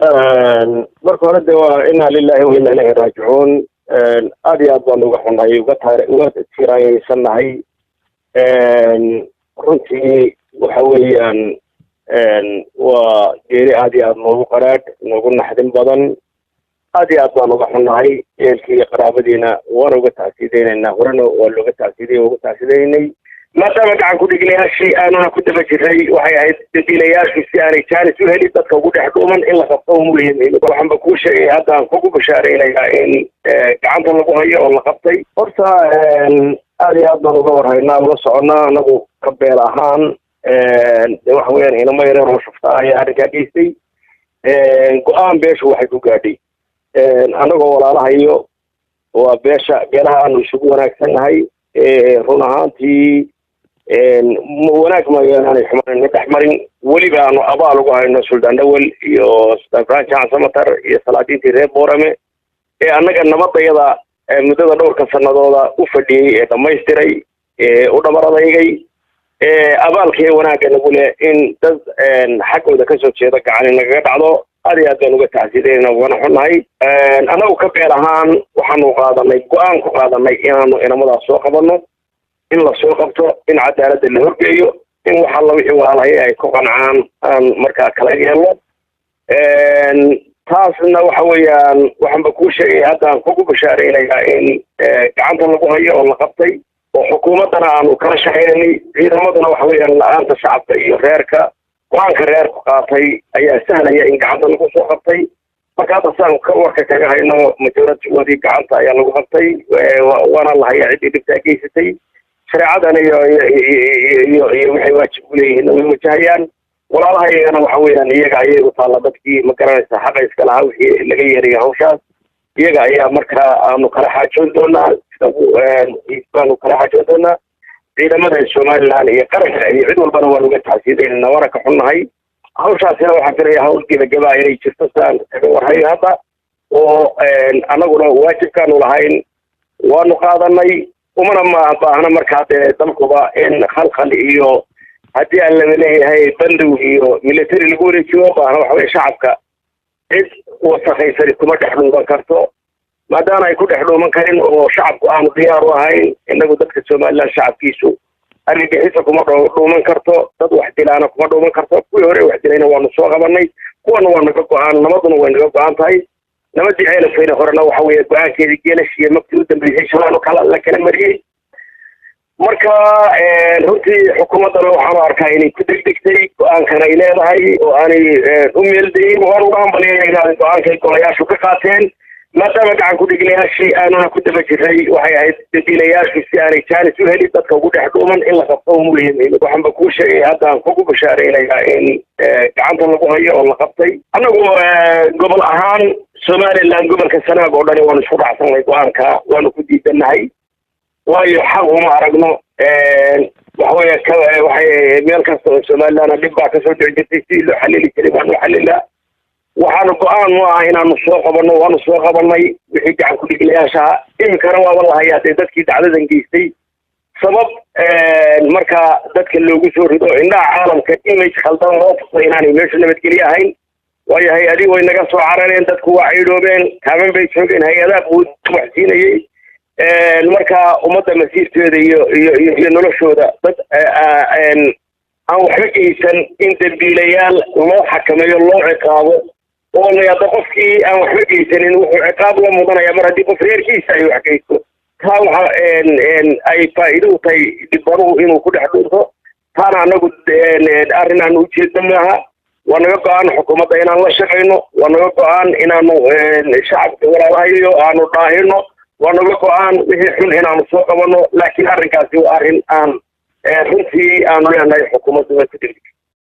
marka hore de waa inaa lillahi wa inaa ilaahi raajicuun. aad iyo aad baan uga xunahay uga tiiraansannahay. runtii waxa weeyaan waa geeri aad iyo aad noogu qaraadh noogu naxdin badan. aad iyo aad baan uga xunahay eelkii iyo qaraabadiina waana uga tacsiideynaynaa, horena waa looga tacsiidey uga tacsiideynay. maadaama gacan ku-dhigilayaashii aanuna ku daba jiray waxay ahayd dambiilayaashii si aanay jaanis u helin dadka ugu dhex dhuuman in la qabto umuhiim. waxaanba kuu sheegay haddaan kugu bashaareynayaa in gacanta lagu hayo oo la qabtay. horta aad iyo aad baan uga warhaynaa, ula soconnaa anagu ka beel ahaan. de waxa weeyaan inamo yareer oo shufta ayaa arrinkaa geystay. go-aan beeshu waxay ku gaadhay annagoo walaalahayo waa beelaha aanu isugu wanaagsannahay. run ahaantii wanaag maayaanay xumaan ma dhexmarin. weliba aanu abaal ugu hayno suldaan dhawel iyo sultaan ibraahim jacan samatar iyo salaadiintii reer boorame ee annaga nabadayada muddada dhowrka sanadooda u fadhiyey ee dhamaystiray u dhamaradaygay abaalkii wanaagga nagu leh in dad xaggooda kasoo jeeda gacani nagaga dhacdo. aad iyo aad baan uga tacsiideyna wana xunnahay. annagu ka beel ahaan waxaanu qaadanay go-aan ku qaadanay inaanu inamadaas soo qabanno, in la soo qabto, in cadaaladda la horgeeyo, in wax alla wixii waalahaya ay ku qancaan aan markaa kala yeelno. taasna waxa weeyaan waxaanba kuu sheegay haddaan kugu bashaareynayaa in gacanta lagu hayo oo la qabtay, oo xukuumaddana aanu kala shaqeynay. ciidamaduna waxa weeyaan la-aanta shacabka iyo reerka go-aanka reerku qaatay ayaa sahlaya in gacanta lagu soo qabtay. marka hadda saan warka kaga hayno majoratigoodii gacanta ayaa lagu qabtay, waana la hayaa ciddii dhibtaa geysatay. shareecadana iyo waxay waajib u leeyihiin way wajahayaan. walaalaha iyagana waxa weeyaan iyaga ayay u taalla dadkii ma garanaysa xaqa iska lahaa wixii laga yeeriya hawshaas. iyaga ayaa markaa aanu kala xaajoon doonaa baanu kala xaajoon doonaa. ciidamada somaliland iyo qaranka iyo cid walbana waan uga tacsiideynana waana ka xunnahay. hawshaasina waxaa filaya hawl gebagabaa inay jirto saan kaga warhayo hadda, oo annaguna waajibkaanu lahayn waanu qaadanay. umana ma baahna markaa dee dalkuba in khalkhal iyo haddii aan laba leeyahay bandow iyo military lagu wareejiyo baahna waxa weye shacabka cid wasakhaysani kuma dhex dhuuman karto. maadaama ay ku dhex dhuuman karin oo shacabku aanu diyaar u ahayn, inagu dadka somaliland shacabkiisu argagixisa kuma dhuuman karto, dad wax dilaana kuma dhuuman karto. kuwii hore wax dilayna waanu soo qabanay, kuwana waa naga go-aan, nabaduna way naga go-aan tahay. nabadii ceelafeyne horena waxa weeye go-aankeedii geelash iyo magtii u dambeysay shalaanu la kala mariyey. marka runtii xukuumaddana waxaanu arkaa inay ku degdegtay go-aankan ay leedahay oo aanay u meeldayin. waan uga hambalyeynayna go-aankay golayaashu ka qaateen. maadaama gacan ku-dhigilayaashii aanuna ku daba jiray waxay ahayd dambiilayaashii si aanay jaanis u helin dadka ugu dhex dhuuman in la qabto umuhiim. waxaanba kuu sheegay haddaan kugu bashaareynayaa in gacanta lagu hayo oo la qabtay. annagu gobol ahaan somaliland gobolka sanaag oo dhani waanu isku dhacsanay go-aanka, waanu ku diidanahay. waayo xaq uma aragno. waxay meel kasta oo somaliland dhib baa kasoo dhici jirtay, si loo xalili jiray baanu xalilaa. waxaanu go-aan mu aha inaanu soo qabanno, waanu soo qabanay wixii gacan ku-dhigilayaashaha. iminkana waaba la hayaa dee dadkii dacdadan geystay. sabab markaa dadka loogu soo rido indhaha caalamka image khaldan loo tuso inaanay meeshu nabadgelye ahayn. waayo hay-adii way naga soo carareen, dadku waa ciidhoobeen, kaaban bay joogeen, hay-adaha quud waxsiinayey. marka ummadda masiirteeda iyo noloshooda dad aan waxba geysan in dambiilayaal loo xakameeyo, loo ciqaabo. oo layada qofkii aan waxba geysanin wuxuu ciqaab la mudanaya mar haddii qof reerkiisa ay wax geysto. taa waxa ay faa'iido u tahay dhibbanuhu inuu ku dhex dhuunto. taana annagu arrin aanu ujeedno maaha. waa naga go-aan xukuumadda inaan la shaqayno, waa naga go-aan inaanu shacabka walaalahayo aanu dhaahino, waa naga go-aan wixii xun inaanu soo qabanno. laakiin arrinkaasi waa arrin aan runtii aanu leenahay xukuumaddu way ku degdeg